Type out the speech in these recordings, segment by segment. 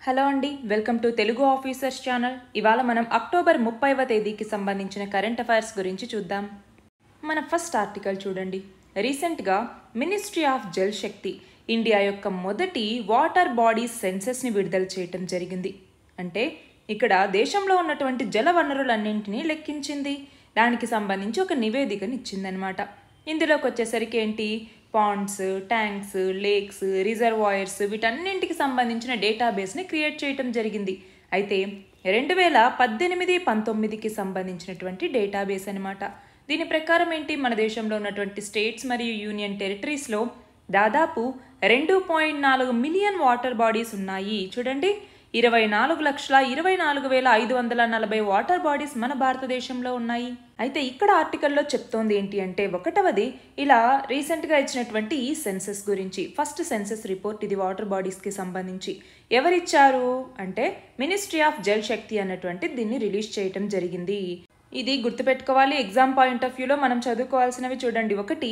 Hello అండి, welcome to Telugu officers channel. ఇవాళ మనం అక్టోబర్ 30వ తేదీకి సంబంధించిన కరెంట్ అఫైర్స్ గురించి చూద్దాం. మన ఫస్ట్ ఆర్టికల్ చూడండి. రీసెంట్గా ministry of Jal Shakti India యొక్క మొదటి వాటర్ బాడీస్ సెన్సెస్ని విడుదల చేయటం జరిగింది. అంటే ఇక్కడ దేశంలో ఉన్నటువంటి జల వనరులన్నింటినీ లెక్కించింది. దానికి సంబంధించి ఒక నివేదికని ఇచ్చిందనమాట. ఇందులోకి వచ్చేసరికి ఏంటి, పాండ్స్, ట్యాంక్స్, లేక్స్, రిజర్వాయర్స్ వీటన్నింటికి సంబంధించిన డేటాబేస్ని క్రియేట్ చేయటం జరిగింది. అయితే 2018-19కి సంబంధించినటువంటి డేటాబేస్ అనమాట. దీని ప్రకారం ఏంటి, మన దేశంలో ఉన్నటువంటి స్టేట్స్ మరియు యూనియన్ టెరిటరీస్లో దాదాపు 2.4 మిలియన్ వాటర్ బాడీస్ ఉన్నాయి. చూడండి, 24,24,540 వాటర్ బాడీస్ మన భారతదేశంలో ఉన్నాయి. అయితే ఇక్కడ ఆర్టికల్లో చెప్తోంది ఏంటి అంటే, ఒకటవది ఇలా రీసెంట్గా ఇచ్చినటువంటి ఈ సెన్సెస్ గురించి. ఫస్ట్ సెన్సెస్ రిపోర్ట్ ఇది వాటర్ బాడీస్కి సంబంధించి. ఎవరిచ్చారు అంటే మినిస్ట్రీ ఆఫ్ జల్ శక్తి అన్నటువంటి దీన్ని రిలీజ్ చేయటం జరిగింది. ఇది గుర్తుపెట్టుకోవాలి, ఎగ్జామ్ పాయింట్ ఆఫ్ వ్యూలో మనం చదువుకోవాల్సినవి. చూడండి, ఒకటి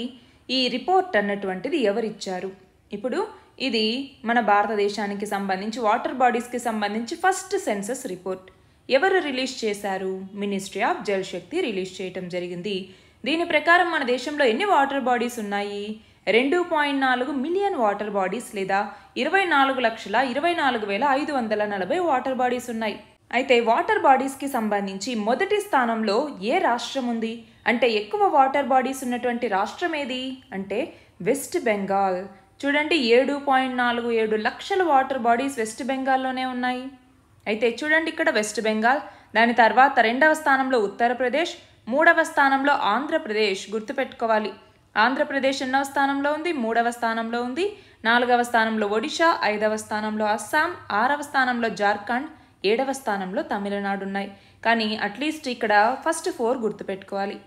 ఈ రిపోర్ట్ అన్నటువంటిది ఎవరిచ్చారు. ఇప్పుడు ఇది మన భారతదేశానికి సంబంధించి వాటర్ బాడీస్కి సంబంధించి ఫస్ట్ సెన్సస్ రిపోర్ట్. ఎవరు రిలీజ్ చేశారు? Ministry of Jal Shakti release చేయటం జరిగింది. దీని ప్రకారం మన దేశంలో ఎన్ని వాటర్ బాడీస్ ఉన్నాయి? 2.4 మిలియన్ వాటర్ బాడీస్ లేదా 24,24,540 వాటర్ బాడీస్ ఉన్నాయి. అయితే వాటర్ బాడీస్కి సంబంధించి మొదటి స్థానంలో ఏ రాష్ట్రం ఉంది అంటే, ఎక్కువ వాటర్ బాడీస్ ఉన్నటువంటి రాష్ట్రం ఏది అంటే వెస్ట్ బెంగాల్. చూడండి, 7.47 లక్షల వాటర్ బాడీస్ వెస్ట్ బెంగాల్లోనే ఉన్నాయి. అయితే చూడండి, ఇక్కడ వెస్ట్ బెంగాల్, దాని తర్వాత రెండవ స్థానంలో ఉత్తరప్రదేశ్, మూడవ స్థానంలో ఆంధ్రప్రదేశ్. గుర్తుపెట్టుకోవాలి, ఆంధ్రప్రదేశ్ ఎన్నవ స్థానంలో ఉంది? 3వ స్థానంలో ఉంది. 4వ స్థానంలో ఒడిషా, 5వ స్థానంలో అస్సాం, 6వ స్థానంలో జార్ఖండ్, 7వ స్థానంలో తమిళనాడు ఉన్నాయి. కానీ అట్లీస్ట్ ఇక్కడ ఫస్ట్ 4 గుర్తుపెట్టుకోవాలి.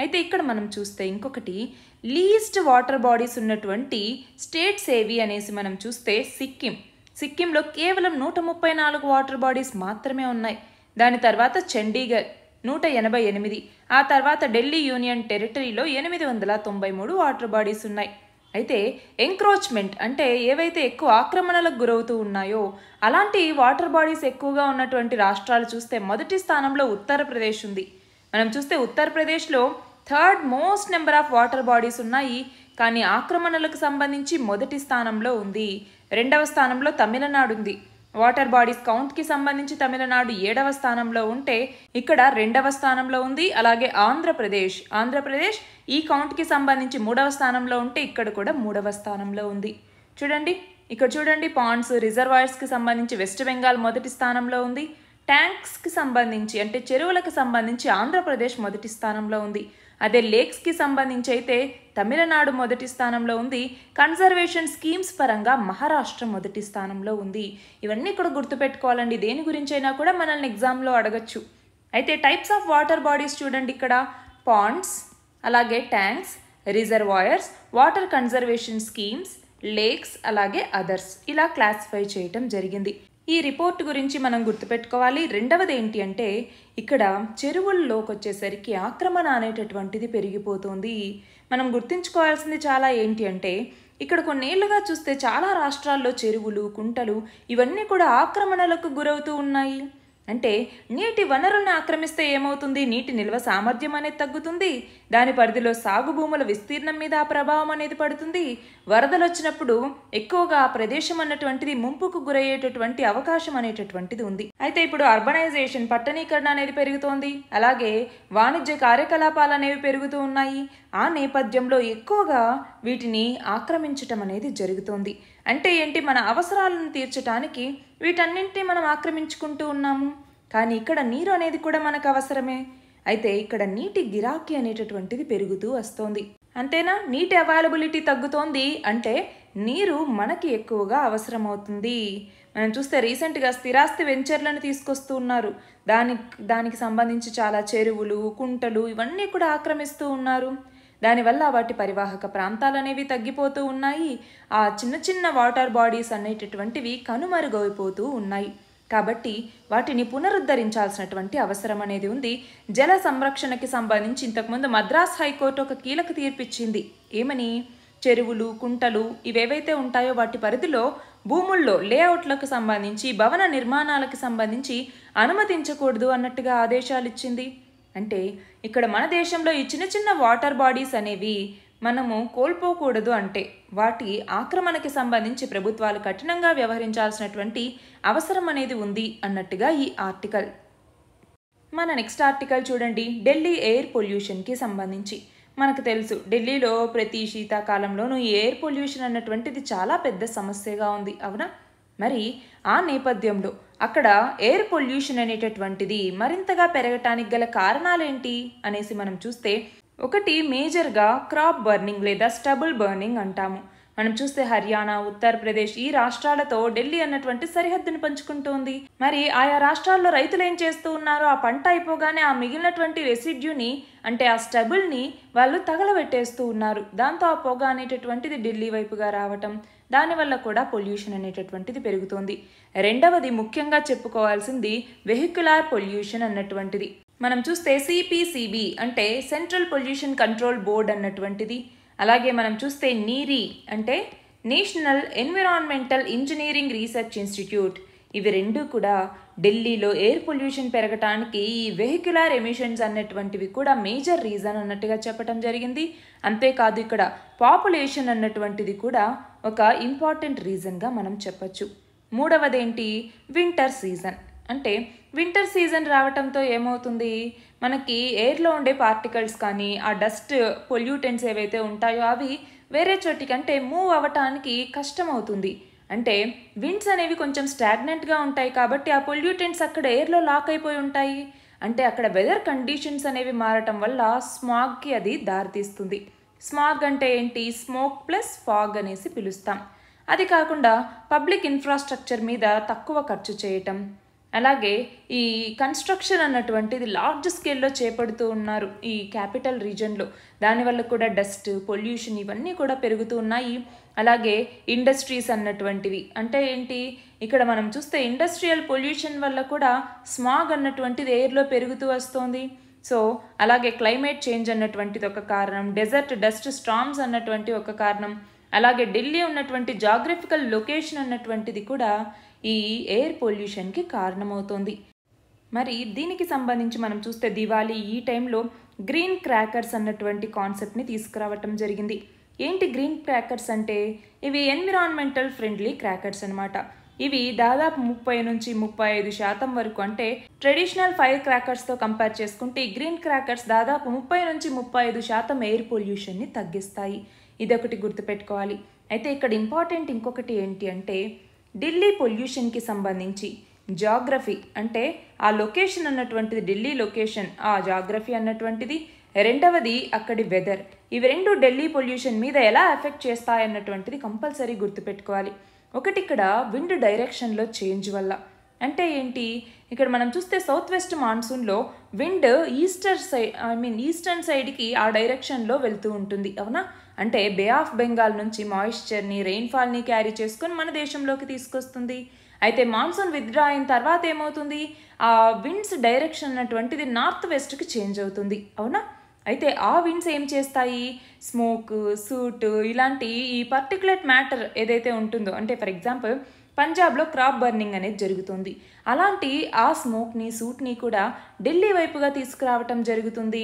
అయితే ఇక్కడ మనం చూస్తే ఇంకొకటి, లీస్ట్ వాటర్ బాడీస్ ఉన్నటువంటి స్టేట్స్ ఏవి అనేసి మనం చూస్తే సిక్కింలో కేవలం 134 వాటర్ బాడీస్ మాత్రమే ఉన్నాయి. దాని తర్వాత చండీగఢ్ 188, ఆ తర్వాత ఢిల్లీ యూనియన్ టెరిటరీలో 893 వాటర్ బాడీస్ ఉన్నాయి. అయితే ఎంక్రోచ్మెంట్ అంటే ఏవైతే ఎక్కువ ఆక్రమణలకు గురవుతూ ఉన్నాయో అలాంటి వాటర్ బాడీస్ ఎక్కువగా ఉన్నటువంటి రాష్ట్రాలు చూస్తే మొదటి స్థానంలో ఉత్తరప్రదేశ్ ఉంది. మనం చూస్తే ఉత్తరప్రదేశ్లో 3rd most number of water bodies ఉన్నాయి, కానీ ఆక్రమణలకు సంబంధించి మొదటి స్థానంలో ఉంది. రెండవ స్థానంలో తమిళనాడు ఉంది. వాటర్ బాడీస్ కౌంట్కి సంబంధించి తమిళనాడు 7వ స్థానంలో ఉంటే ఇక్కడ 2వ స్థానంలో ఉంది. అలాగే ఆంధ్రప్రదేశ్ ఈ కౌంట్కి సంబంధించి 3వ స్థానంలో ఉంటే ఇక్కడ కూడా 3వ స్థానంలో ఉంది. చూడండి, ఇక్కడ చూడండి, పాండ్స్, రిజర్వాయర్స్కి సంబంధించి వెస్ట్ బెంగాల్ మొదటి స్థానంలో ఉంది. ట్యాంక్స్కి సంబంధించి అంటే చెరువులకు సంబంధించి ఆంధ్రప్రదేశ్ మొదటి స్థానంలో ఉంది. అదే లేక్స్కి సంబంధించి అయితే తమిళనాడు మొదటి స్థానంలో ఉంది. కన్జర్వేషన్ స్కీమ్స్ పరంగా మహారాష్ట్ర మొదటి స్థానంలో ఉంది. ఇవన్నీ కూడా గుర్తుపెట్టుకోవాలండి, దేని గురించి అయినా కూడా మనల్ని ఎగ్జామ్లో అడగచ్చు. అయితే టైప్స్ ఆఫ్ వాటర్ బాడీస్ చూడండి, ఇక్కడ పాండ్స్, అలాగే tanks, reservoirs, water conservation schemes, lakes, అలాగే అదర్స్ ఇలా క్లాసిఫై చేయటం జరిగింది. ఈ రిపోర్ట్ గురించి మనం గుర్తుపెట్టుకోవాలి. రెండవది ఏంటి అంటే, ఇక్కడ చెరువుల్లోకి వచ్చేసరికి ఆక్రమణ అనేటటువంటిది పెరిగిపోతుంది. మనం గుర్తుంచుకోవాల్సింది చాలా ఏంటి అంటే, ఇక్కడ కొన్నేళ్లుగా చూస్తే చాలా రాష్ట్రాల్లో చెరువులు, కుంటలు ఇవన్నీ కూడా ఆక్రమణలకు గురవుతూ ఉన్నాయి. అంటే నీటి వనరులను ఆక్రమిస్తే ఏమవుతుంది? నీటి నిల్వ సామర్థ్యం అనేది తగ్గుతుంది. దాని పరిధిలో సాగు భూముల విస్తీర్ణం మీద ఆ ప్రభావం అనేది పడుతుంది. వరదలు వచ్చినప్పుడు ఎక్కువగా ఆ ప్రదేశం అన్నటువంటిది ముంపుకు గురయ్యేటటువంటి అవకాశం అనేటటువంటిది ఉంది. అయితే ఇప్పుడు అర్బనైజేషన్, పట్టణీకరణ అనేది పెరుగుతోంది. అలాగే వాణిజ్య కార్యకలాపాలు అనేవి పెరుగుతూ ఉన్నాయి. ఆ నేపథ్యంలో ఎక్కువగా వీటిని ఆక్రమించటం అనేది జరుగుతోంది. అంటే ఏంటి, మన అవసరాలను తీర్చడానికి వీటన్నింటినీ మనం ఆక్రమించుకుంటూ ఉన్నాము. కానీ ఇక్కడ నీరు అనేది కూడా మనకు అవసరమే. అయితే ఇక్కడ నీటి గిరాకీ అనేటటువంటిది పెరుగుతూ వస్తోంది. అంతేనా? నీటి అవైలబిలిటీ తగ్గుతోంది అంటే నీరు మనకి ఎక్కువగా అవసరమవుతుంది. మనం చూస్తే రీసెంట్గా స్థిరాస్తి వెంచర్లను తీసుకొస్తూ ఉన్నారు. దానికి సంబంధించి చాలా చెరువులు, కుంటలు ఇవన్నీ కూడా ఆక్రమిస్తూ ఉన్నారు. దానివల్ల వాటి పరివాహక ప్రాంతాలు అనేవి తగ్గిపోతూ ఉన్నాయి. ఆ చిన్న చిన్న వాటర్ బాడీస్ అనేటటువంటివి కనుమరుగైపోతూ ఉన్నాయి. కాబట్టి వాటిని పునరుద్ధరించాల్సినటువంటి అవసరం అనేది ఉంది. జల సంరక్షణకి సంబంధించి ఇంతకుముందు మద్రాస్ హైకోర్టు ఒక కీలక తీర్పు ఇచ్చింది. ఏమని? చెరువులు, కుంటలు ఇవేవైతే ఉంటాయో వాటి పరిధిలో భూముల్లో లేఅవుట్లకు సంబంధించి భవన నిర్మాణాలకు సంబంధించి అనుమతించకూడదు అన్నట్టుగా ఆదేశాలు ఇచ్చింది. అంటే ఇక్కడ మన దేశంలో ఈ చిన్న చిన్న వాటర్ బాడీస్ అనేవి మనము కోల్పోకూడదు, అంటే వాటి ఆక్రమణకి సంబంధించి ప్రభుత్వాలు కఠినంగా వ్యవహరించాల్సినటువంటి అవసరం అనేది ఉంది అన్నట్టుగా ఈ ఆర్టికల్. మన నెక్స్ట్ ఆర్టికల్ చూడండి, ఢిల్లీ ఎయిర్ పొల్యూషన్కి సంబంధించి. మనకు తెలుసు ఢిల్లీలో ప్రతి శీతాకాలంలోనూ ఈ ఎయిర్ పొల్యూషన్ అన్నటువంటిది చాలా పెద్ద సమస్యగా ఉంది, అవునా? మరి ఆ నేపథ్యంలో అక్కడ ఎయిర్ పొల్యూషన్ అనేటటువంటిది మరింతగా పెరగటానికి గల కారణాలేంటి అనేసి మనం చూస్తే, ఒకటి మేజర్గా క్రాప్ బర్నింగ్ లేదా స్టబుల్ బర్నింగ్ అంటాము. మనం చూస్తే హర్యానా, ఉత్తరప్రదేశ్ ఈ రాష్ట్రాలతో ఢిల్లీ అన్నటువంటి సరిహద్దును పంచుకుంటోంది. మరి ఆయా రాష్ట్రాల్లో రైతులు ఏం చేస్తూ ఉన్నారో, ఆ పంట అయిపోగానే ఆ మిగిలినటువంటి రెసిడ్యూని అంటే ఆ స్టబుల్ని వాళ్ళు తగలబెట్టేస్తూ ఉన్నారు. దాంతో ఆ పొగ అనేటటువంటిది ఢిల్లీ వైపుగా రావటం, దానివల్ల కూడా పొల్యూషన్ అనేటటువంటిది పెరుగుతోంది. రెండవది ముఖ్యంగా చెప్పుకోవాల్సింది వెహిక్యులర్ పొల్యూషన్ అన్నటువంటిది. మనం చూస్తే సిపిసిబి అంటే సెంట్రల్ పొల్యూషన్ కంట్రోల్ బోర్డ్ అన్నటువంటిది. అలాగే మనం చూస్తే నీరీ అంటే national environmental engineering research institute. ఇవి రెండు కూడా ఢిల్లీలో ఎయిర్ పొల్యూషన్ పెరగటానికి ఈ వెహిక్యులర్ ఎమిషన్స్ అన్నటువంటివి కూడా మేజర్ రీజన్ అన్నట్టుగా చెప్పడం జరిగింది. అంతేకాదు ఇక్కడ పాపులేషన్ అన్నటువంటిది కూడా ఒక ఇంపార్టెంట్ రీజన్గా మనం చెప్పచ్చు. మూడవదేంటి, వింటర్ సీజన్. అంటే వింటర్ సీజన్ రావటంతో ఏమవుతుంది, మనకి ఎయిర్లో ఉండే పార్టికల్స్ కానీ ఆ డస్ట్ పొల్యూటెంట్స్ ఏవైతే ఉంటాయో అవి వేరే చోటికంటే మూవ్ అవ్వటానికి కష్టం అవుతుంది. అంటే విండ్స్ అనేవి కొంచెం స్టాగ్నెంట్గా ఉంటాయి కాబట్టి ఆ పొల్యూటెంట్స్ అక్కడ ఎయిర్లో లాక్ అయిపోయి ఉంటాయి. అంటే అక్కడ వెదర్ కండిషన్స్ అనేవి మారటం వల్ల స్మాగ్కి అది దారితీస్తుంది. స్మాగ్ అంటే ఏంటి, స్మోక్ ప్లస్ ఫాగ్ అనేసి పిలుస్తాం. అది కాకుండా పబ్లిక్ ఇన్ఫ్రాస్ట్రక్చర్ మీద తక్కువ ఖర్చు చేయటం, అలాగే ఈ కన్స్ట్రక్షన్ అన్నటువంటిది లార్జ్ స్కేల్లో చేపడుతూ ఉన్నారు ఈ క్యాపిటల్ రీజన్లో. దానివల్ల కూడా డస్ట్ పొల్యూషన్ ఇవన్నీ కూడా పెరుగుతూ ఉన్నాయి. అలాగే ఇండస్ట్రీస్ అన్నటువంటివి అంటే ఏంటి, ఇక్కడ మనం చూస్తే ఇండస్ట్రియల్ పొల్యూషన్ వల్ల కూడా స్మాగ్ అన్నటువంటిది ఎయిర్లో పెరుగుతూ వస్తుంది. సో అలాగే క్లైమేట్ చేంజ్ అన్నటువంటిది ఒక కారణం, డెజర్ట్ డస్ట్ స్టార్మ్స్ అన్నటువంటి ఒక కారణం, అలాగే ఢిల్లీ ఉన్నటువంటి జాగ్రఫికల్ లొకేషన్ అన్నటువంటిది కూడా ఈ ఎయిర్ పొల్యూషన్కి కారణమవుతుంది. మరి దీనికి సంబంధించి మనం చూస్తే దివాళీ ఈ టైంలో గ్రీన్ క్రాకర్స్ అన్నటువంటి కాన్సెప్ట్ని తీసుకురావటం జరిగింది. ఏంటి గ్రీన్ క్రాకర్స్ అంటే, ఇవి ఎన్విరాన్మెంటల్ ఫ్రెండ్లీ క్రాకర్స్ అనమాట. ఇవి దాదాపు 30 నుంచి 35% వరకు, అంటే ట్రెడిషనల్ ఫైర్ క్రాకర్స్తో కంపేర్ చేసుకుంటే ఈ గ్రీన్ క్రాకర్స్ దాదాపు 30 నుంచి 35% ఎయిర్ పొల్యూషన్ని తగ్గిస్తాయి. ఇదొకటి గుర్తుపెట్టుకోవాలి. అయితే ఇక్కడ ఇంపార్టెంట్ ఇంకొకటి ఏంటి అంటే, ఢిల్లీ పొల్యూషన్కి సంబంధించి జాగ్రఫీ అంటే ఆ లొకేషన్ అన్నటువంటిది, ఢిల్లీ లొకేషన్ ఆ జాగ్రఫీ అన్నటువంటిది, రెండవది అక్కడి వెదర్, ఇవి రెండు ఢిల్లీ పొల్యూషన్ మీద ఎలా ఎఫెక్ట్ చేస్తాయన్నటువంటిది కంపల్సరీ గుర్తుపెట్టుకోవాలి. ఒకటి ఇక్కడ విండ్ డైరెక్షన్లో చేంజ్ వల్ల. అంటే ఏంటి, ఇక్కడ మనం చూస్తే సౌత్ వెస్ట్ మాన్సూన్లో విండ్ ఈస్టర్న్ సైడ్కి ఆ డైరెక్షన్లో వెళ్తూ ఉంటుంది, అవునా? అంటే బే ఆఫ్ బెంగాల్ నుంచి మాయిశ్చర్ని, రెయిన్ఫాల్ని క్యారీ చేసుకొని మన దేశంలోకి తీసుకొస్తుంది. అయితే మాన్సూన్ విత్డ్రా అయిన తర్వాత ఏమవుతుంది, ఆ విండ్స్ డైరెక్షన్ అన్నటువంటిది నార్త్ వెస్ట్కి చేంజ్ అవుతుంది, అవునా? అయితే ఆ విండ్స్ ఏం చేస్తాయి, స్మోక్, సూట్ ఇలాంటి ఈ పర్టికులర్ మ్యాటర్ ఏదైతే ఉంటుందో, అంటే ఫర్ ఎగ్జాంపుల్ పంజాబ్లో క్రాప్ బర్నింగ్ అనేది జరుగుతుంది, అలాంటి ఆ స్మోక్ని, సూట్ని కూడా ఢిల్లీ వైపుగా తీసుకురావటం జరుగుతుంది.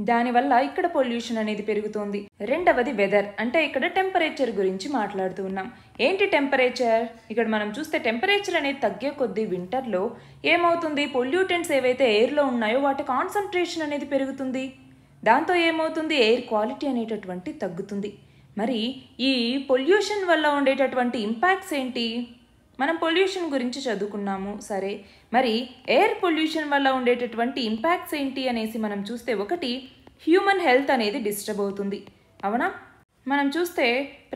దానివల్ల ఇక్కడ పొల్యూషన్ అనేది పెరుగుతుంది. రెండవది వెదర్, అంటే ఇక్కడ టెంపరేచర్ గురించి మాట్లాడుతూ ఉన్నాం. ఏంటి టెంపరేచర్, ఇక్కడ మనం చూస్తే టెంపరేచర్ అనేది తగ్గే కొద్దీ వింటర్లో ఏమవుతుంది, పొల్యూటెంట్స్ ఏవైతే ఎయిర్లో ఉన్నాయో వాటి కాన్సన్ట్రేషన్ అనేది పెరుగుతుంది. దాంతో ఏమవుతుంది, ఎయిర్ క్వాలిటీ అనేటటువంటి తగ్గుతుంది. మరి ఈ పొల్యూషన్ వల్ల ఉండేటటువంటి ఇంపాక్ట్స్ ఏంటి, మనం పొల్యూషన్ గురించి చదువుకున్నాము సరే, మరి ఎయిర్ పొల్యూషన్ వల్ల ఉండేటటువంటి ఇంపాక్ట్స్ ఏంటి అనేసి మనం చూస్తే, ఒకటి హ్యూమన్ హెల్త్ అనేది డిస్టర్బ్ అవుతుంది, అవునా? మనం చూస్తే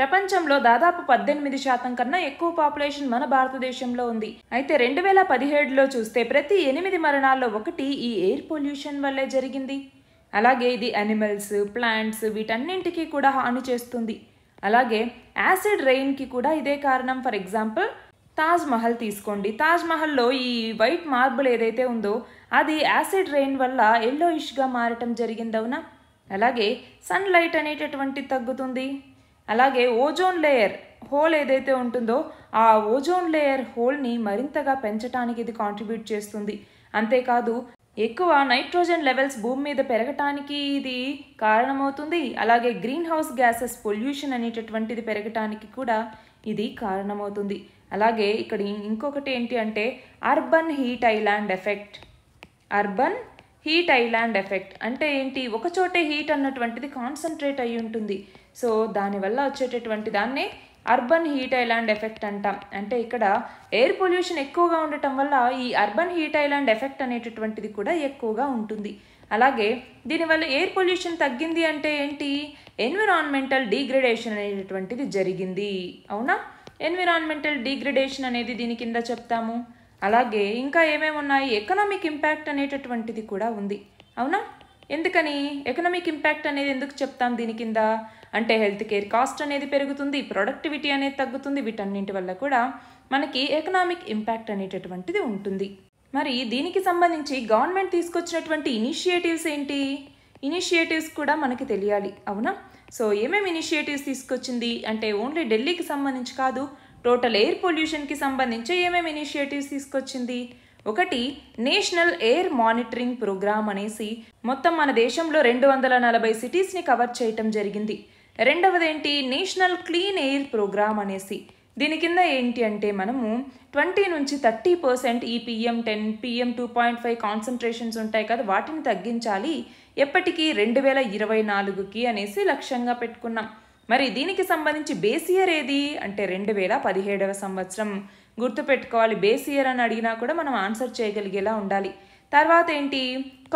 ప్రపంచంలో దాదాపు 18% కన్నా ఎక్కువ పాపులేషన్ మన భారతదేశంలో ఉంది. అయితే 2017లో చూస్తే ప్రతి 8 మరణాల్లో ఒకటి ఈ ఎయిర్ పొల్యూషన్ వల్లే జరిగింది. అలాగే ఇది అనిమల్స్, ప్లాంట్స్ వీటన్నింటికి కూడా హాని చేస్తుంది. అలాగే యాసిడ్ రెయిన్కి కూడా ఇదే కారణం. ఫర్ ఎగ్జాంపుల్ తాజ్ మహల్ తీసుకోండి, తాజ్ మహల్లో ఈ వైట్ మార్బుల్ ఏదైతే ఉందో అది యాసిడ్ రెయిన్ వల్ల ఎల్లోయిష్గా మారటం జరిగింది, అవునా? అలాగే సన్లైట్ అనేటటువంటి తగ్గుతుంది. అలాగే ఓజోన్ లేయర్ హోల్ ఏదైతే ఉంటుందో ఆ ఓజోన్ లేయర్ హోల్ని మరింతగా పెంచడానికి ఇది కాంట్రిబ్యూట్ చేస్తుంది. అంతేకాదు ఎక్కువ నైట్రోజన్ లెవెల్స్ భూమి మీద పెరగటానికి ఇది కారణమవుతుంది. అలాగే గ్రీన్ హౌస్ గ్యాసెస్ పొల్యూషన్ అనేటటువంటిది పెరగటానికి కూడా ఇది కారణమవుతుంది. అలాగే ఇక్కడ ఇంకొకటి ఏంటి అంటే urban heat island effect. Urban heat island effect అంటే ఏంటి, ఒకచోటే హీట్ అన్నటువంటిది కాన్సన్ట్రేట్ అయి ఉంటుంది. సో దానివల్ల వచ్చేటటువంటి దాన్నే అర్బన్ హీట్ ఐలాండ్ ఎఫెక్ట్ అంటాం. అంటే ఇక్కడ ఎయిర్ పొల్యూషన్ ఎక్కువగా ఉండటం వల్ల ఈ అర్బన్ హీట్ ఐలాండ్ ఎఫెక్ట్ అనేటటువంటిది కూడా ఎక్కువగా ఉంటుంది. అలాగే దీనివల్ల ఎయిర్ పొల్యూషన్ తగ్గింది అంటే ఏంటి, ఎన్విరాన్మెంటల్ డీగ్రేడేషన్ అనేటటువంటిది జరిగింది. అవునా, ఎన్విరాన్మెంటల్ డీగ్రేడేషన్ అనేది దీని కింద చెప్తాము. అలాగే ఇంకా ఏమేమి ఉన్నాయి, ఎకనామిక్ ఇంపాక్ట్ అనేటటువంటిది కూడా ఉంది. అవునా, ఎందుకని ఎకనామిక్ ఇంపాక్ట్ అనేది ఎందుకు చెప్తాం దీని కింద అంటే హెల్త్ కేర్ కాస్ట్ అనేది పెరుగుతుంది, ప్రొడక్టివిటీ అనేది తగ్గుతుంది. వీటన్నింటి వల్ల కూడా మనకి ఎకనామిక్ ఇంపాక్ట్ అనేటటువంటిది ఉంటుంది. మరి దీనికి సంబంధించి గవర్నమెంట్ తీసుకొచ్చినటువంటి ఇనిషియేటివ్స్ ఏంటి, ఇనిషియేటివ్స్ కూడా మనకి తెలియాలి. అవునా, సో ఏమేమి ఇనిషియేటివ్స్ తీసుకొచ్చింది అంటే ఓన్లీ ఢిల్లీకి సంబంధించి కాదు, టోటల్ ఎయిర్ పొల్యూషన్కి సంబంధించి ఏమేమి ఇనిషియేటివ్స్ తీసుకొచ్చింది. ఒకటి నేషనల్ ఎయిర్ మానిటరింగ్ ప్రోగ్రామ్ అనేసి మొత్తం మన దేశంలో 240 సిటీస్ని కవర్ చేయటం జరిగింది. రెండవది ఏంటి, నేషనల్ క్లీన్ ఎయిర్ ప్రోగ్రామ్ అనేసి దీని కింద ఏంటి అంటే మనము 20 నుంచి 30% ఈ PM10 PM2.5 కాన్సన్ట్రేషన్స్ ఉంటాయి కదా, వాటిని తగ్గించాలి ఎప్పటికీ 2024కి అనేసి లక్ష్యంగా పెట్టుకున్నాం. మరి దీనికి సంబంధించి బేస్ ఇయర్ ఏది అంటే 2017వ సంవత్సరం. గుర్తుపెట్టుకోవాలి, బేస్ ఇయర్ అని అడిగినా కూడా మనం ఆన్సర్ చేయగలిగేలా ఉండాలి. తర్వాత ఏంటి,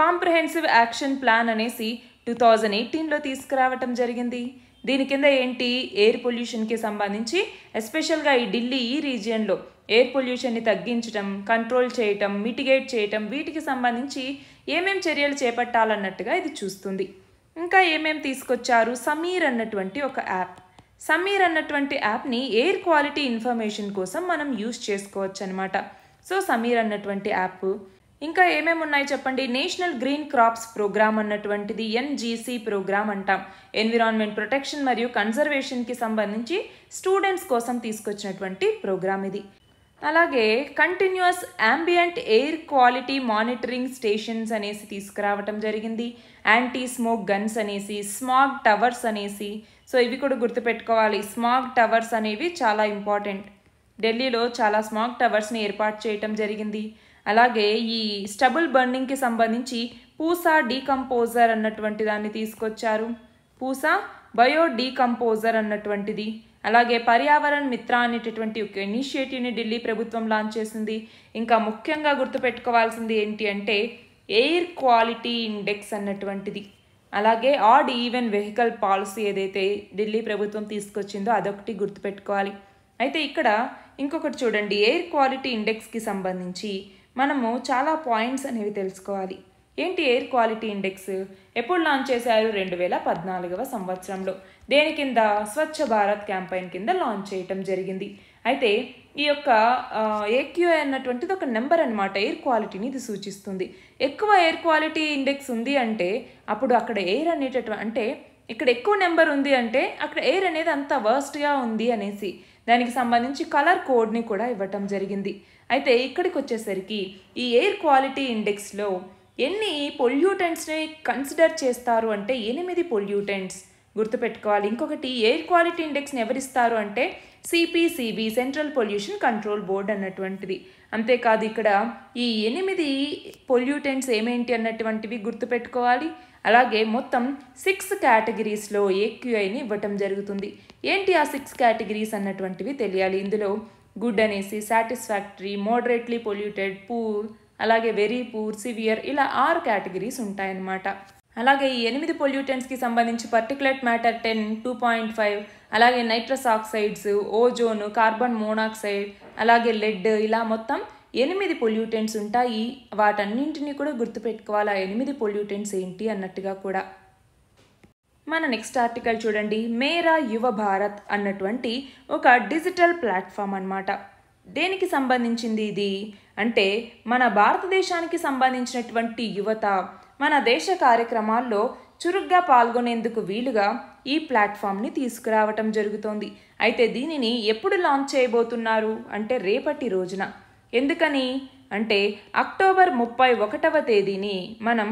కాంప్రహెన్సివ్ యాక్షన్ ప్లాన్ అనేసి 2018లో తీసుకురావటం జరిగింది. దీని కింద ఏంటి, ఎయిర్ పొల్యూషన్కి సంబంధించి ఎస్పెషల్గా ఈ ఢిల్లీ ఈ రీజియన్లో ఎయిర్ పొల్యూషన్ని తగ్గించడం, కంట్రోల్ చేయటం, మిటిగేట్ చేయటం, వీటికి సంబంధించి ఏమేం చర్యలు చేపట్టాలన్నట్టుగా ఇది చూస్తుంది. ఇంకా ఏమేమి తీసుకొచ్చారు, సమీర్ అన్నటువంటి ఒక యాప్. సమీర్ అన్నటువంటి యాప్ని ఎయిర్ క్వాలిటీ ఇన్ఫర్మేషన్ కోసం మనం యూస్ చేసుకోవచ్చు అనమాట. సో సమీర్ అన్నటువంటి యాప్. ఇంకా ఏమేమి ఉన్నాయి చెప్పండి, నేషనల్ గ్రీన్ క్రాప్స్ ప్రోగ్రామ్ అన్నటువంటిది NGC ప్రోగ్రామ్ అంటాం. ఎన్విరాన్మెంట్ ప్రొటెక్షన్ మరియు కన్జర్వేషన్కి సంబంధించి స్టూడెంట్స్ కోసం తీసుకొచ్చినటువంటి ప్రోగ్రామ్ ఇది. అలాగే continuous ambient air quality monitoring stations అనేసి తీసుకురావటం జరిగింది. యాంటీ స్మోక్ గన్స్ అనేసి, స్మాగ్ టవర్స్ అనేసి. సో ఇవి కూడా గుర్తుపెట్టుకోవాలి, స్మాగ్ టవర్స్ అనేవి చాలా ఇంపార్టెంట్. ఢిల్లీలో చాలా స్మాగ్ టవర్స్ని ఏర్పాటు చేయటం జరిగింది. అలాగే ఈ స్టబుల్ బర్నింగ్కి సంబంధించి పూసా డీకంపోజర్ అన్నటువంటి దాన్ని తీసుకొచ్చారు. పూసా బయో డీకంపోజర్ అన్నటువంటిది. అలాగే పర్యావరణ్ మిత్ర అనేటటువంటి ఒక ఇనిషియేటివ్ని ఢిల్లీ ప్రభుత్వం లాంచ్ చేసింది. ఇంకా ముఖ్యంగా గుర్తుపెట్టుకోవాల్సింది ఏంటి అంటే ఎయిర్ క్వాలిటీ ఇండెక్స్ అన్నటువంటిది. అలాగే ఆడ్ ఈవెన్ వెహికల్ పాలసీ ఏదైతే ఢిల్లీ ప్రభుత్వం తీసుకొచ్చిందో అదొకటి గుర్తుపెట్టుకోవాలి. అయితే ఇక్కడ ఇంకొకటి చూడండి, ఎయిర్ క్వాలిటీ ఇండెక్స్కి సంబంధించి మనము చాలా పాయింట్స్ అనేవి తెలుసుకోవాలి. ఏంటి ఎయిర్ క్వాలిటీ ఇండెక్స్, ఎప్పుడు లాంచ్ చేశారు, 2014వ సంవత్సరంలో. దేని కింద, స్వచ్ఛ భారత్ క్యాంపెయిన్ కింద లాంచ్ చేయటం జరిగింది. అయితే ఈ యొక్క AQI అన్నటువంటిది ఒక నెంబర్ అనమాట, ఎయిర్ క్వాలిటీని ఇది సూచిస్తుంది. ఎక్కువ ఎయిర్ క్వాలిటీ ఇండెక్స్ ఉంది అంటే అప్పుడు అక్కడ ఎయిర్ అనేటటువంటి అంటే ఇక్కడ ఎక్కువ నెంబర్ ఉంది అంటే అక్కడ ఎయిర్ అనేది అంత వర్స్ట్గా ఉంది అనేసి దానికి సంబంధించి కలర్ కోడ్ని కూడా ఇవ్వటం జరిగింది. అయితే ఇక్కడికి వచ్చేసరికి ఈ ఎయిర్ క్వాలిటీ ఇండెక్స్లో ఎన్ని పొల్యూటెంట్స్ని కన్సిడర్ చేస్తారు అంటే 8 పొల్యూటెంట్స్ గుర్తుపెట్టుకోవాలి. ఇంకొకటి ఎయిర్ క్వాలిటీ ఇండెక్స్ని ఎవరిస్తారు అంటే CPCB, central pollution control board అన్నటువంటిది. అంతేకాదు ఇక్కడ ఈ 8 పొల్యూటెంట్స్ ఏమేంటి అన్నటువంటివి గుర్తుపెట్టుకోవాలి. అలాగే మొత్తం 6 కేటగిరీస్లో AQIని ఇవ్వటం జరుగుతుంది. ఏంటి ఆ 6 కేటగిరీస్ అన్నటువంటివి తెలియాలి. ఇందులో గుడ్ అనేసి, సాటిస్ఫాక్టరీ, మోడరేట్లీ పొల్యూటెడ్, పూర్, అలాగే వెరీ పూర్, సివియర్, ఇలా 6 కేటగిరీస్ ఉంటాయన్నమాట. అలాగే ఈ 8 పొల్యూటెంట్స్కి సంబంధించి పర్టికులేట్ మ్యాటర్ 10, 2.5, అలాగే nitrous oxides, ozone, carbon monoxide, అలాగే లెడ్, ఇలా మొత్తం 8 పొల్యూటెంట్స్ ఉంటాయి. వాటన్నింటినీ కూడా గుర్తుపెట్టుకోవాలి, ఆ 8 పొల్యూటెంట్స్ ఏంటి అన్నట్టుగా కూడా. మన నెక్స్ట్ ఆర్టికల్ చూడండి, మేరా యువ భారత్ అన్నటువంటి ఒక డిజిటల్ ప్లాట్ఫామ్ అన్నమాట. దేనికి సంబంధించింది ఇది అంటే మన భారతదేశానికి సంబంధించినటువంటి యువత మన దేశ కార్యక్రమాల్లో చురుగ్గా పాల్గొనేందుకు వీలుగా ఈ ప్లాట్ఫామ్ని తీసుకురావటం జరుగుతోంది. అయితే దీనిని ఎప్పుడు లాంచ్ చేయబోతున్నారు అంటే రేపటి రోజున. ఎందుకని అంటే అక్టోబర్ 31వ తేదీని మనం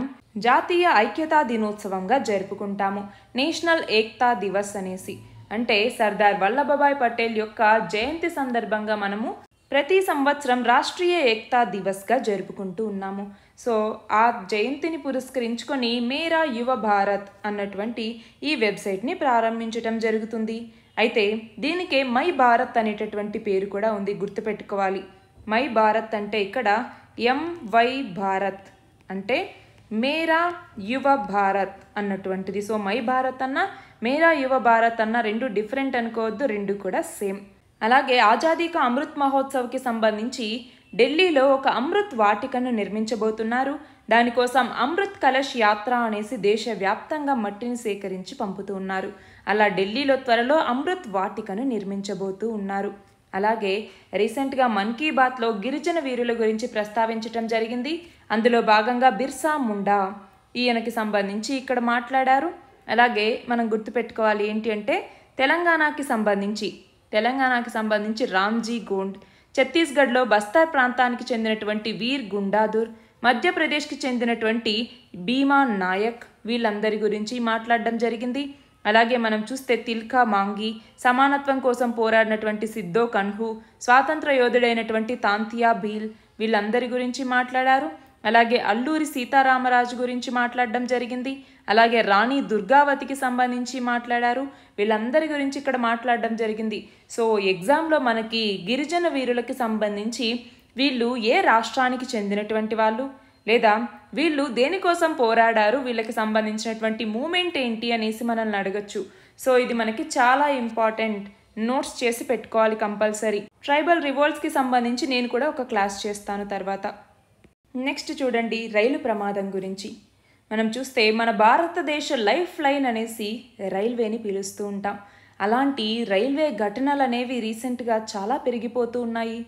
జాతీయ ఐక్యతా దినోత్సవంగా జరుపుకుంటాము. నేషనల్ ఏక్తా దివస్ అనేసి, అంటే సర్దార్ వల్లభభాయ్ పటేల్ యొక్క జయంతి సందర్భంగా మనము ప్రతి సంవత్సరం రాష్ట్రీయ ఏక్తా దివస్గా జరుపుకుంటూ ఉన్నాము. సో ఆ జయంతిని పురస్కరించుకొని మేరా యువ భారత్ అన్నటువంటి ఈ వెబ్సైట్ని ప్రారంభించడం జరుగుతుంది. అయితే దీనికే మై భారత్ అనేటటువంటి పేరు కూడా ఉంది, గుర్తుపెట్టుకోవాలి. మై భారత్ అంటే ఇక్కడ MY భారత్ అంటే మేరా యువ భారత్ అన్నటువంటిది. సో మై భారత్ అన్న మేరా యువ భారత్ అన్న రెండు డిఫరెంట్ అనుకోవద్దు, రెండు కూడా సేమ్. అలాగే ఆజాదీ కా అమృత్ మహోత్సవ్కి సంబంధించి ఢిల్లీలో ఒక అమృత్ వాటికను నిర్మించబోతున్నారు. దానికోసం అమృత్ కలష్ యాత్ర అనేసి దేశవ్యాప్తంగా మట్టిని సేకరించి పంపుతూ ఉన్నారు. అలా ఢిల్లీలో త్వరలో అమృత్ వాటికను నిర్మించబోతూ ఉన్నారు. అలాగే రీసెంట్గా మన్ కీ బాత్లో గిరిజన వీరుల గురించి ప్రస్తావించటం జరిగింది. అందులో భాగంగా బిర్సా ముండా ఈయనకి సంబంధించి ఇక్కడ మాట్లాడారు. అలాగే మనం గుర్తుపెట్టుకోవాలి ఏంటి అంటే తెలంగాణకి సంబంధించి రామ్జీ గోండ్, ఛత్తీస్గఢ్లో బస్తర్ ప్రాంతానికి చెందినటువంటి వీర్ గుండాదుర్, మధ్యప్రదేశ్కి చెందినటువంటి భీమా నాయక్, వీళ్ళందరి గురించి మాట్లాడడం జరిగింది. అలాగే మనం చూస్తే తిల్కా మాంగి, సమానత్వం కోసం పోరాడినటువంటి సిద్ధో కన్హు, స్వాతంత్ర యోధుడైనటువంటి తాంతియా భీల్, వీళ్ళందరి గురించి మాట్లాడారు. అలాగే అల్లూరి సీతారామరాజు గురించి మాట్లాడడం జరిగింది. అలాగే రాణి దుర్గావతికి సంబంధించి మాట్లాడారు. వీళ్ళందరి గురించి ఇక్కడ మాట్లాడడం జరిగింది. సో ఎగ్జామ్లో మనకి గిరిజన వీరులకి సంబంధించి వీళ్ళు ఏ రాష్ట్రానికి చెందినటువంటి వాళ్ళు, లేదా వీళ్ళు దేనికోసం పోరాడారు, వీళ్ళకి సంబంధించినటువంటి మూమెంట్ ఏంటి అనేసి మనల్ని అడగచ్చు. సో ఇది మనకి చాలా ఇంపార్టెంట్, నోట్స్ చేసి పెట్టుకోవాలి కంపల్సరీ. ట్రైబల్ రివోల్ట్స్కి సంబంధించి నేను కూడా ఒక క్లాస్ చేస్తాను తర్వాత. నెక్స్ట్ చూడండి, రైలు ప్రమాదం గురించి మనం చూస్తే మన భారతదేశ లైఫ్ లైన్ అనేసి రైల్వేని పిలుస్తూ ఉంటాం. అలాంటి రైల్వే ఘటనలు అనేవి రీసెంట్గా చాలా పెరిగిపోతూ ఉన్నాయి.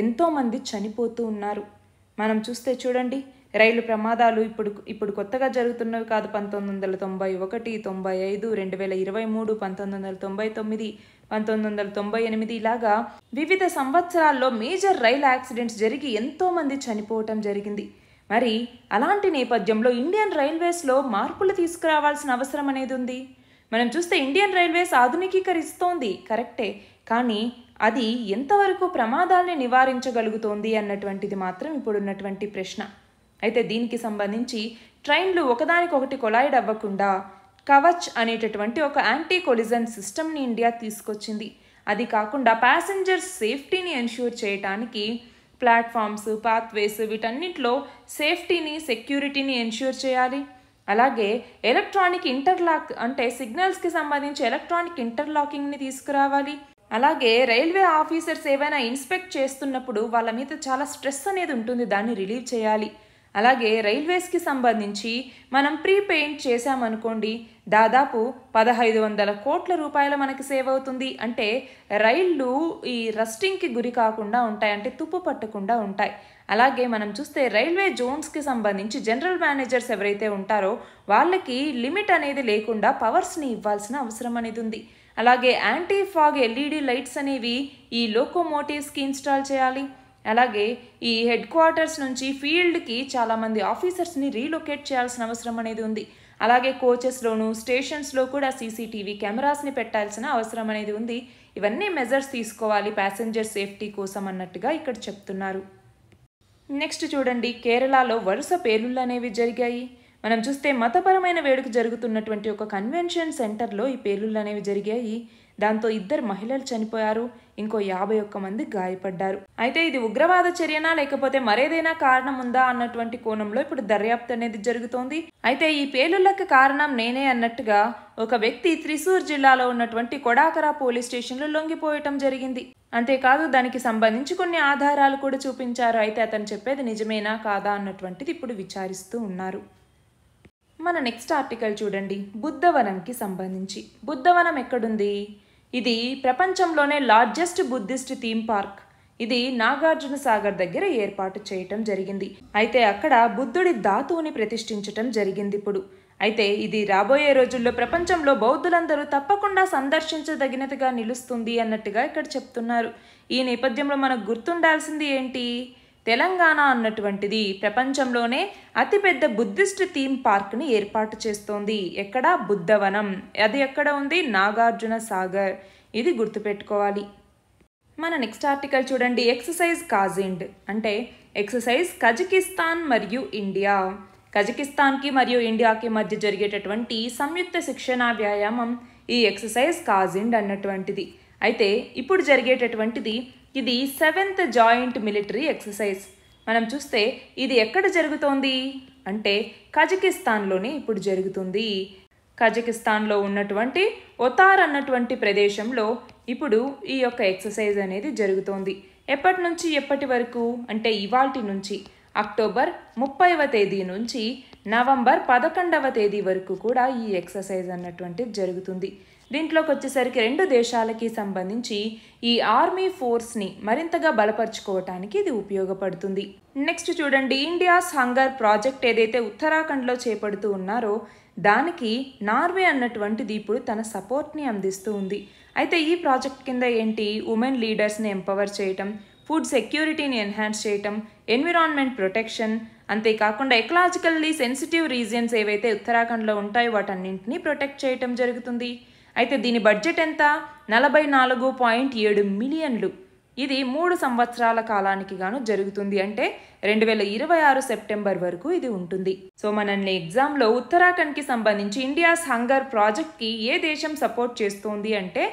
ఎంతోమంది చనిపోతూ ఉన్నారు. మనం చూస్తే చూడండి, రైలు ప్రమాదాలు ఇప్పుడు కొత్తగా జరుగుతున్నవి కాదు. 1991, 95, 2023, 1999, 1998 ఇలాగా వివిధ సంవత్సరాల్లో మేజర్ రైల్ యాక్సిడెంట్స్ జరిగి ఎంతోమంది చనిపోవటం జరిగింది. మరి అలాంటి నేపథ్యంలో ఇండియన్ రైల్వేస్లో మార్పులు తీసుకురావాల్సిన అవసరం అనేది ఉంది. మనం చూస్తే ఇండియన్ రైల్వేస్ ఆధునికీకరిస్తోంది కరెక్టే, కానీ అది ఎంతవరకు ప్రమాదాల్ని నివారించగలుగుతోంది అన్నటువంటిది మాత్రం ఇప్పుడున్నటువంటి ప్రశ్న. అయితే దీనికి సంబంధించి ట్రైన్లు ఒకదానికొకటి కొలైడ్ అవ్వకుండా కవచ్ అనేటటువంటి ఒక యాంటీ కొలిజన్ సిస్టమ్ని ఇండియా తీసుకొచ్చింది. అది కాకుండా ప్యాసింజర్స్ సేఫ్టీని ఎన్ష్యూర్ చేయడానికి ప్లాట్ఫామ్స్, పాత్వేస్ వీటన్నిటిలో సేఫ్టీని, సెక్యూరిటీని ఎన్ష్యూర్ చేయాలి. అలాగే ఎలక్ట్రానిక్ ఇంటర్లాక్ అంటే సిగ్నల్స్కి సంబంధించి ఎలక్ట్రానిక్ ఇంటర్లాకింగ్ని తీసుకురావాలి. అలాగే రైల్వే ఆఫీసర్స్ ఏవైనా ఇన్స్పెక్ట్ చేస్తున్నప్పుడు వాళ్ళ మీద చాలా స్ట్రెస్ అనేది ఉంటుంది, దాన్ని రిలీవ్ చేయాలి. అలాగే రైల్వేస్కి సంబంధించి మనం ప్రీపెయింట్ చేశామనుకోండి, దాదాపు 1500 కోట్ల రూపాయలు మనకి సేవ్ అవుతుంది. అంటే రైళ్ళు ఈ రస్టింగ్కి గురి కాకుండా ఉంటాయి, అంటే తుప్పు పట్టకుండా ఉంటాయి. అలాగే మనం చూస్తే రైల్వే జోన్స్కి సంబంధించి జనరల్ మేనేజర్స్ ఎవరైతే ఉంటారో వాళ్ళకి లిమిట్ అనేది లేకుండా పవర్స్ని ఇవ్వాల్సిన అవసరం అనేది ఉంది. అలాగే యాంటీ ఫాగ్ LED లైట్స్ అనేవి ఈ లోకోమోటివ్స్కి ఇన్స్టాల్ చేయాలి. అలాగే ఈ హెడ్ క్వార్టర్స్ నుంచి ఫీల్డ్కి చాలామంది ఆఫీసర్స్ని రీలొకేట్ చేయాల్సిన అవసరం అనేది ఉంది. అలాగే కోచెస్లోను, స్టేషన్స్లో కూడా CCTV కెమెరాస్ని పెట్టాల్సిన అవసరం అనేది ఉంది. ఇవన్నీ మెజర్స్ తీసుకోవాలి ప్యాసింజర్ సేఫ్టీ కోసం అన్నట్టుగా ఇక్కడ చెప్తున్నారు. నెక్స్ట్ చూడండి, కేరళలో వరుస పేలుళ్ళు అనేవి జరిగాయి. మనం చూస్తే మతపరమైన వేడుక జరుగుతున్నటువంటి ఒక కన్వెన్షన్ సెంటర్లో ఈ పేలుళ్ళు అనేవి జరిగాయి. దాంతో 2 మహిళలు చనిపోయారు, ఇంకో 51 మంది గాయపడ్డారు. అయితే ఇది ఉగ్రవాద చర్యనా లేకపోతే మరేదైనా కారణం ఉందా అన్నటువంటి కోణంలో ఇప్పుడు దర్యాప్తు అనేది జరుగుతోంది. అయితే ఈ పేలుళ్లకు కారణం నేనే అన్నట్టుగా ఒక వ్యక్తి త్రిశూర్ జిల్లాలో ఉన్నటువంటి కొడాకరా పోలీస్ స్టేషన్లో లొంగిపోయటం జరిగింది. అంతేకాదు దానికి సంబంధించి కొన్ని ఆధారాలు కూడా చూపించారు. అయితే అతను చెప్పేది నిజమేనా కాదా అన్నటువంటిది ఇప్పుడు విచారిస్తూ ఉన్నారు. మన నెక్స్ట్ ఆర్టికల్ చూడండి, బుద్ధవనంకి సంబంధించి. బుద్ధవనం ఎక్కడుంది? ఇది ప్రపంచంలోనే లార్జెస్ట్ బుద్ధిస్ట్ థీమ్ పార్క్. ఇది నాగార్జున సాగర్ దగ్గర ఏర్పాటు చేయటం జరిగింది. అయితే అక్కడ బుద్ధుడి ధాతువుని ప్రతిష్ఠించటం జరిగింది ఇప్పుడు. అయితే ఇది రాబోయే రోజుల్లో ప్రపంచంలో బౌద్ధులందరూ తప్పకుండా సందర్శించదగినదిగా నిలుస్తుంది అన్నట్టుగా ఇక్కడ చెప్తున్నారు. ఈ నేపథ్యంలో మనకు గుర్తుండాల్సింది ఏంటి? తెలంగాణ అన్నటువంటిది ప్రపంచంలోనే అతిపెద్ద బుద్ధిస్ట్ థీమ్ పార్క్ని ఏర్పాటు చేస్తోంది. ఎక్కడ? బుద్ధవనం. అది ఎక్కడ ఉంది? నాగార్జున సాగర్. ఇది గుర్తుపెట్టుకోవాలి. మన నెక్స్ట్ ఆర్టికల్ చూడండి. ఎక్సర్సైజ్ కాజిండ్ అంటే ఎక్సర్సైజ్ కజకిస్తాన్ మరియు ఇండియా. కజకిస్తాన్కి మరియు ఇండియాకి మధ్య జరిగేటటువంటి సంయుక్త శిక్షణా వ్యాయామం ఈ ఎక్సర్సైజ్ కాజిండ్ అన్నటువంటిది. అయితే ఇప్పుడు జరిగేటటువంటిది ఇది 7th జాయింట్ మిలిటరీ ఎక్సర్సైజ్. మనం చూస్తే ఇది ఎక్కడ జరుగుతోంది అంటే కజకిస్తాన్లోనే ఇప్పుడు జరుగుతుంది. కజకిస్తాన్లో ఉన్నటువంటి ఒతార్ అన్నటువంటి ప్రదేశంలో ఇప్పుడు ఈ యొక్క ఎక్సర్సైజ్ అనేది జరుగుతోంది. ఎప్పటి నుంచి ఎప్పటి వరకు అంటే ఇవాల్టి నుంచి అక్టోబర్ 30వ తేదీ నుంచి నవంబర్ 11వ తేదీ వరకు కూడా ఈ ఎక్సర్సైజ్ అన్నటువంటిది జరుగుతుంది. దీంట్లోకి వచ్చేసరికి 2 దేశాలకి సంబంధించి ఈ ఆర్మీ ఫోర్స్ని మరింతగా బలపరుచుకోవటానికి ఇది ఉపయోగపడుతుంది. నెక్స్ట్ చూడండి. ఇండియాస్ హంగర్ ప్రాజెక్ట్ ఏదైతే ఉత్తరాఖండ్లో చేపడుతూ ఉన్నారో దానికి నార్వే అన్నటువంటిది ఇప్పుడు తన సపోర్ట్ని అందిస్తూ ఉంది. అయితే ఈ ప్రాజెక్ట్ కింద ఏంటి? ఉమెన్ లీడర్స్ని ఎంపవర్ చేయటం, ఫుడ్ సెక్యూరిటీని ఎన్హాన్స్ చేయటం, ఎన్విరాన్మెంట్ ప్రొటెక్షన్, అంతేకాకుండా ఎకలాజికల్లీ సెన్సిటివ్ రీజియన్స్ ఏవైతే ఉత్తరాఖండ్లో ఉంటాయో వాటన్నింటినీ ప్రొటెక్ట్ చేయటం జరుగుతుంది. అయితే దీని బడ్జెట్ ఎంత? 44.7 మిలియన్లు. ఇది 3 సంవత్సరాల కాలానికి గాను జరుగుతుంది. అంటే 2026 సెప్టెంబర్ వరకు ఇది ఉంటుంది. సో మనల్ని ఎగ్జామ్లో ఉత్తరాఖండ్కి సంబంధించి ఇండియాస్ హంగర్ ప్రాజెక్ట్కి ఏ దేశం సపోర్ట్ చేస్తోంది అంటే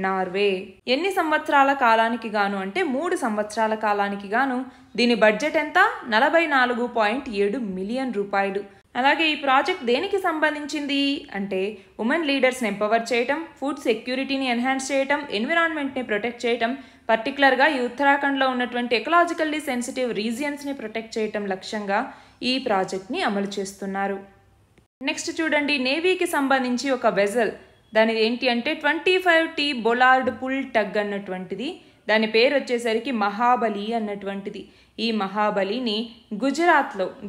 నార్వే. ఎన్ని సంవత్సరాల కాలానికి గాను అంటే 3 సంవత్సరాల కాలానికి గాను. దీని బడ్జెట్ ఎంత? 44.7 మిలియన్ రూపాయలు. అలాగే ఈ ప్రాజెక్ట్ దేనికి సంబంధించింది అంటే ఉమెన్ లీడర్స్ని ఎంపవర్ చేయటం, ఫుడ్ సెక్యూరిటీని ఎన్హాన్స్ చేయటం, ఎన్విరాన్మెంట్ని ప్రొటెక్ట్ చేయటం, పర్టికులర్గా ఈ ఉత్తరాఖండ్లో ఉన్నటువంటి ఎకలాజికల్లీ సెన్సిటివ్ రీజియన్స్ని ప్రొటెక్ట్ చేయటం లక్ష్యంగా ఈ ప్రాజెక్ట్ని అమలు చేస్తున్నారు. నెక్స్ట్ చూడండి. నేవీకి సంబంధించి ఒక వెజల్, దాని ఏంటి అంటే 25T బొలార్డ్ పుల్ టగ్ అన్నటువంటిది. దాని పేరు వచ్చేసరికి మహాబలి అన్నటువంటిది. ఈ మహాబలిని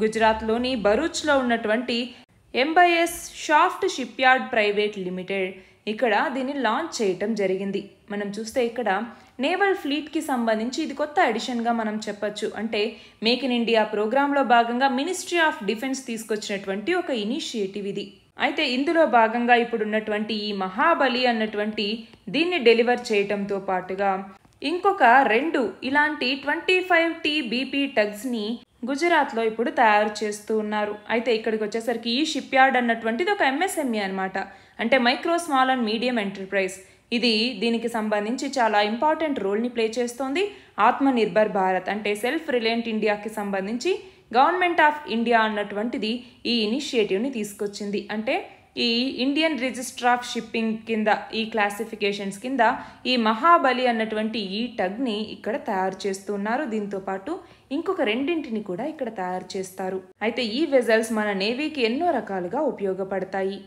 గుజరాత్లోని భరూచ్లో ఉన్నటువంటి MIS shaft ship yard private limited ఇక్కడ దీన్ని లాంచ్ చేయటం జరిగింది. మనం చూస్తే ఇక్కడ నేవల్ ఫ్లీట్కి సంబంధించి ఇది కొత్త ఎడిషన్గా మనం చెప్పచ్చు. అంటే మేక్ ఇన్ ఇండియా ప్రోగ్రాంలో భాగంగా మినిస్ట్రీ ఆఫ్ డిఫెన్స్ తీసుకొచ్చినటువంటి ఒక ఇనిషియేటివ్ ఇది. అయితే ఇందులో భాగంగా ఇప్పుడు ఉన్నటువంటి ఈ మహాబలి అన్నటువంటి దీన్ని డెలివర్ చేయటంతో పాటుగా ఇంకొక 2 ఇలాంటి 25T BP టగ్స్ని గుజరాత్లో ఇప్పుడు తయారు చేస్తూ ఉన్నారు. అయితే ఇక్కడికి వచ్చేసరికి ఈ షిప్ యార్డ్ అన్నటువంటిది ఒక MSME అనమాట. అంటే micro small and medium enterprise. ఇది దీనికి సంబంధించి చాలా ఇంపార్టెంట్ రోల్ని ప్లే చేస్తోంది. ఆత్మనిర్భర్ భారత్ అంటే సెల్ఫ్ రిలయంట్ ఇండియాకి సంబంధించి గవర్నమెంట్ ఆఫ్ ఇండియా అన్నటువంటిది ఈ ఇనిషియేటివ్ని తీసుకొచ్చింది. అంటే ఈ ఇండియన్ రిజిస్టర్ ఆఫ్ షిప్పింగ్ కింద ఈ క్లాసిఫికేషన్స్ కింద ఈ మహాబలి అన్నటువంటి ఈ టగ్ని ఇక్కడ తయారు చేస్తున్నారు. దీంతో పాటు ఇంకొక 2 కూడా ఇక్కడ తయారు చేస్తారు. అయితే ఈ వెజల్స్ మన నేవీకి ఎన్నో రకాలుగా ఉపయోగపడతాయి.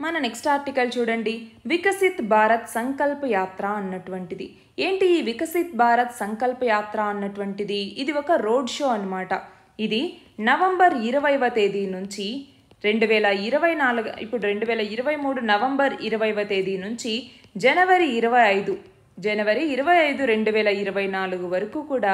మన నెక్స్ట్ ఆర్టికల్ చూడండి. వికసిత్ భారత్ సంకల్ప యాత్ర అన్నటువంటిది. ఏంటి ఈ వికసిత్ భారత్ సంకల్ప యాత్ర అన్నటువంటిది? ఇది ఒక రోడ్ షో అన్నమాట. ఇది నవంబర్ 20వ తేదీ నుంచి 2024 ఇప్పుడు 2023 నవంబర్ 20వ తేదీ నుంచి జనవరి 25 2024 వరకు కూడా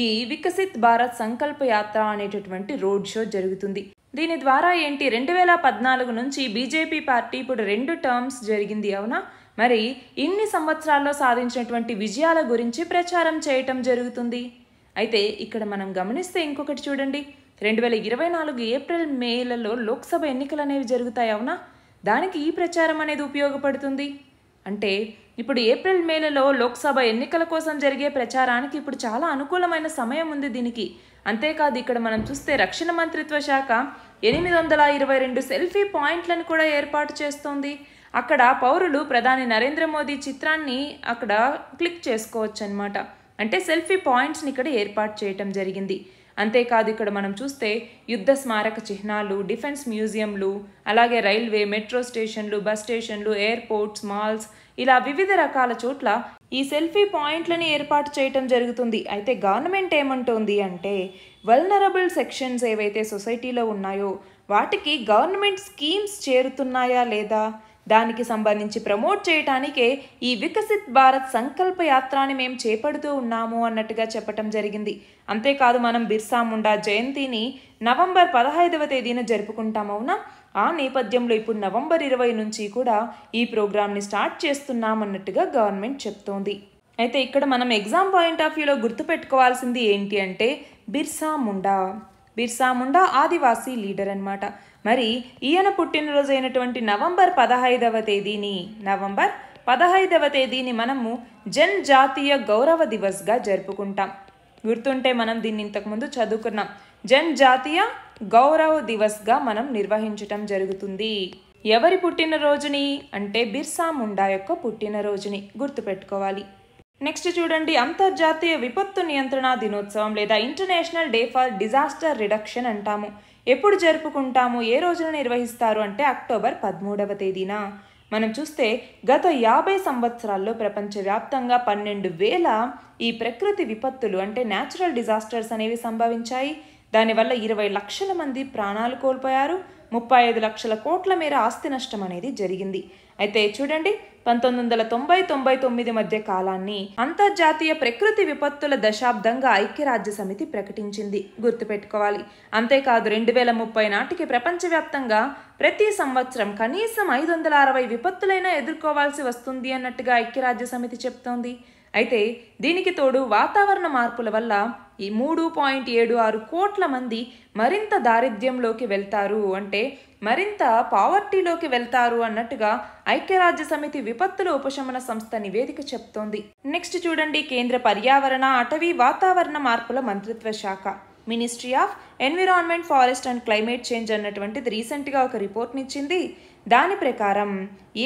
ఈ వికసిత్ భారత్ సంకల్ప యాత్ర అనేటటువంటి రోడ్ షో జరుగుతుంది. దీని ద్వారా ఏంటి 2014 నుంచి బీజేపీ పార్టీ ఇప్పుడు 2 టర్మ్స్ జరిగింది అవునా. మరి ఇన్ని సంవత్సరాల్లో సాధించినటువంటి విజయాల గురించి ప్రచారం చేయటం జరుగుతుంది. అయితే ఇక్కడ మనం గమనిస్తే ఇంకొకటి చూడండి. 2024 ఏప్రిల్ మేలలో లోక్సభ ఎన్నికలు అనేవి జరుగుతాయి అవునా. దానికి ఈ ప్రచారం అనేది ఉపయోగపడుతుంది. అంటే ఇప్పుడు ఏప్రిల్ మేలలో లోక్సభ ఎన్నికల కోసం జరిగే ప్రచారానికి ఇప్పుడు చాలా అనుకూలమైన సమయం ఉంది దీనికి. అంతేకాదు ఇక్కడ మనం చూస్తే రక్షణ మంత్రిత్వ శాఖ 822 సెల్ఫీ పాయింట్లను కూడా ఏర్పాటు చేస్తోంది. అక్కడ పౌరులు ప్రధాని నరేంద్ర మోదీ చిత్రాన్ని అక్కడ క్లిక్ చేసుకోవచ్చు అన్నమాట. అంటే సెల్ఫీ పాయింట్స్ని ఇక్కడ ఏర్పాటు చేయటం జరిగింది. అంతేకాదు ఇక్కడ మనం చూస్తే యుద్ధ స్మారక చిహ్నాలు, డిఫెన్స్ మ్యూజియంలు, అలాగే రైల్వే, మెట్రో స్టేషన్లు, బస్ స్టేషన్లు, ఎయిర్పోర్ట్స్, మాల్స్ ఇలా వివిధ రకాల చోట్ల ఈ సెల్ఫీ పాయింట్లని ఏర్పాటు చేయటం జరుగుతుంది. అయితే గవర్నమెంట్ ఏమంటోంది అంటే వల్నరబుల్ సెక్షన్స్ ఏవైతే సొసైటీలో ఉన్నాయో వాటికి గవర్నమెంట్ స్కీమ్స్ చేరుతున్నాయా లేదా, దానికి సంబంధించి ప్రమోట్ చేయటానికే ఈ వికసిత్ భారత్ సంకల్ప యాత్రని మేము చేపడుతూ ఉన్నాము అన్నట్టుగా చెప్పటం జరిగింది. అంతేకాదు మనం బిర్సా ముండా జయంతిని నవంబర్ 15వ తేదీన జరుపుకుంటామవునా. ఆ నేపథ్యంలో ఇప్పుడు నవంబర్ 20 నుంచి కూడా ఈ ప్రోగ్రామ్ని స్టార్ట్ చేస్తున్నామన్నట్టుగా గవర్నమెంట్ చెప్తోంది. అయితే ఇక్కడ మనం ఎగ్జామ్ పాయింట్ ఆఫ్ వ్యూలో గుర్తుపెట్టుకోవాల్సింది ఏంటి అంటే బిర్సా ముండా ఆదివాసీ లీడర్ అన్నమాట. మరి ఈయన పుట్టినరోజు అయినటువంటి నవంబర్ 15వ తేదీని మనము జనజాతీయ గౌరవ దివస్గా జరుపుకుంటాం. గుర్తుంటే మనం దీన్ని ఇంతకుముందు చదువుకున్నాం. జనజాతీయ గౌరవ దివస్గా మనం నిర్వహించటం జరుగుతుంది. ఎవరి పుట్టినరోజుని అంటే బిర్సా ముండా యొక్క పుట్టినరోజుని గుర్తుపెట్టుకోవాలి. నెక్స్ట్ చూడండి, అంతర్జాతీయ విపత్తు నియంత్రణ దినోత్సవం లేదా international day for disaster reduction అంటాము. ఎప్పుడు జరుపుకుంటాము, ఏ రోజున నిర్వహిస్తారు అంటే అక్టోబర్ 13వ తేదీన. మనం చూస్తే గత 50 సంవత్సరాల్లో ప్రపంచవ్యాప్తంగా 12,000 ఈ ప్రకృతి విపత్తులు అంటే న్యాచురల్ డిజాస్టర్స్ అనేవి సంభవించాయి. దానివల్ల 20 లక్షల మంది ప్రాణాలు కోల్పోయారు. 35 లక్షల కోట్ల మేర ఆస్తి నష్టం అనేది జరిగింది. అయితే చూడండి, 1990-99 మధ్య కాలాన్ని అంతర్జాతీయ ప్రకృతి విపత్తుల దశాబ్దంగా ఐక్యరాజ్య సమితి ప్రకటించింది. గుర్తుపెట్టుకోవాలి. అంతేకాదు 2030 నాటికి ప్రపంచవ్యాప్తంగా ప్రతి సంవత్సరం కనీసం 560 విపత్తులైనా ఎదుర్కోవాల్సి వస్తుంది అన్నట్టుగా ఐక్యరాజ్య సమితి చెప్తోంది. అయితే దీనికి తోడు వాతావరణ మార్పుల వల్ల ఈ 3.76 కోట్ల మంది మరింత దారిద్ర్యంలోకి వెళ్తారు, అంటే మరింత పావర్టీలోకి వెళ్తారు అన్నట్టుగా ఐక్యరాజ్య సమితి విపత్తుల ఉపశమన సంస్థ నివేదిక చెప్తోంది. నెక్స్ట్ చూడండి, కేంద్ర పర్యావరణ, అటవీ, వాతావరణ మార్పుల మంత్రిత్వ శాఖ ministry of environment, forest and climate change అన్నటువంటిది రీసెంట్గా ఒక రిపోర్ట్ని ఇచ్చింది. దాని ప్రకారం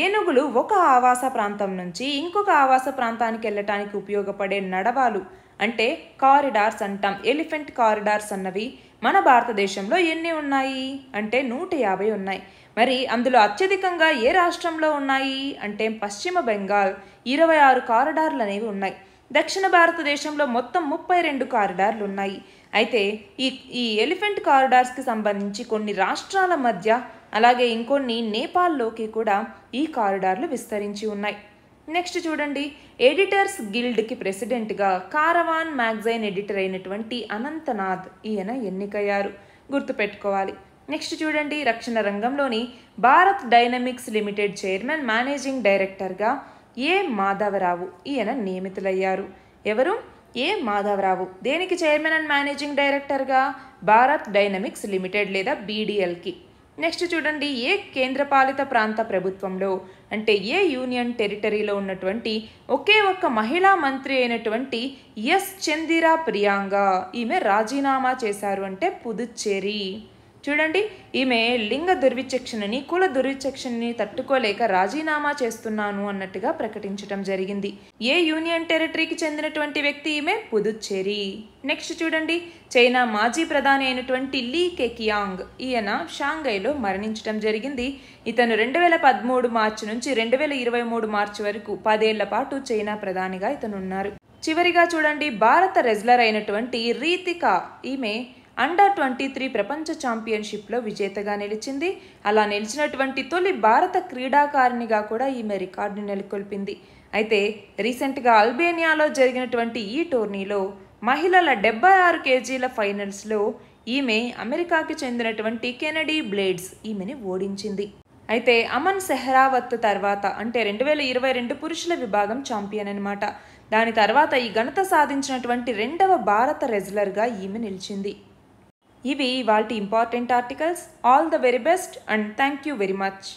ఏనుగులు ఒక ఆవాస ప్రాంతం నుంచి ఇంకొక ఆవాస ప్రాంతానికి వెళ్ళటానికి ఉపయోగపడే నడవాలు అంటే కారిడార్స్ అంటాం, ఎలిఫెంట్ కారిడార్స్ అన్నవి మన భారతదేశంలో ఎన్ని ఉన్నాయి అంటే 150 ఉన్నాయి. మరి అందులో అత్యధికంగా ఏ రాష్ట్రంలో ఉన్నాయి అంటే పశ్చిమ బెంగాల్ 26 కారిడార్లు అనేవి ఉన్నాయి. దక్షిణ భారతదేశంలో మొత్తం 32 కారిడార్లు ఉన్నాయి. అయితే ఈ ఎలిఫెంట్ కారిడార్స్కి సంబంధించి కొన్ని రాష్ట్రాల మధ్య అలాగే ఇంకొన్ని నేపాల్లోకి కూడా ఈ కారిడార్లు విస్తరించి ఉన్నాయి. నెక్స్ట్ చూడండి, ఎడిటర్స్ గిల్డ్కి ప్రెసిడెంట్గా కారవాన్ మ్యాగజైన్ ఎడిటర్ అయినటువంటి అనంతనాథ్ ఈయన ఎన్నికయ్యారు. గుర్తుపెట్టుకోవాలి. నెక్స్ట్ చూడండి, రక్షణ రంగంలోని Bharat dynamics limited chairman managing డైరెక్టర్గా ఏ మాధవరావు ఈయన నియమితులయ్యారు. ఎవరు? ఏ మాధవరావు. దేనికి చైర్మన్ అండ్ మేనేజింగ్ డైరెక్టర్గా? భారత్ డైనమిక్స్ లిమిటెడ్ లేదా BDLకి. నెక్స్ట్ చూడండి, ఏ కేంద్రపాలిత ప్రాంత ప్రభుత్వంలో అంటే ఏ యూనియన్ టెరిటరీలో ఉన్నటువంటి ఒకే ఒక్క మహిళా మంత్రి అయినటువంటి ఎస్ చందిరా ప్రియాంగా ఈమె రాజీనామా చేశారు అంటే పుదుచ్చేరి. చూడండి, ఈమె లింగ దుర్విచక్షణని, కుల దుర్విచక్షణని తట్టుకోలేక రాజీనామా చేస్తున్నాను అన్నట్టుగా ప్రకటించడం జరిగింది. ఏ యూనియన్ టెరిటరీకి చెందినటువంటి వ్యక్తి ఈమె? పుదుచ్చేరి. నెక్స్ట్ చూడండి, చైనా మాజీ ప్రధాని అయినటువంటి లీ కెకియాంగ్ ఈయన షాంఘైలో మరణించడం జరిగింది. ఇతను 2013 మార్చి నుంచి 2023 మార్చి వరకు 10 ఏళ్ల పాటు చైనా ప్రధానిగా ఇతను ఉన్నారు. చివరిగా చూడండి, భారత రెజ్లర్ అయినటువంటి రీతిక ఈమె అండర్-23 ప్రపంచ ఛాంపియన్షిప్లో విజేతగా నిలిచింది. అలా నిలిచినటువంటి తొలి భారత క్రీడాకారిణిగా కూడా ఈమె రికార్డుని నెలకొల్పింది. అయితే రీసెంట్గా అల్బేనియాలో జరిగినటువంటి ఈ టోర్నీలో మహిళల 76 కేజీల ఫైనల్స్లో ఈమె అమెరికాకి చెందినటువంటి కెనడీ బ్లేడ్స్ ఈమెని ఓడించింది. అయితే అమన్ సెహ్రావత్ తర్వాత అంటే 2022 పురుషుల విభాగం ఛాంపియన్ అనమాట. దాని తర్వాత ఈ ఘనత సాధించినటువంటి 2వ భారత రెజ్లర్గా ఈమె నిలిచింది. ఇవి వాటి important articles. All the very best and thank you very much.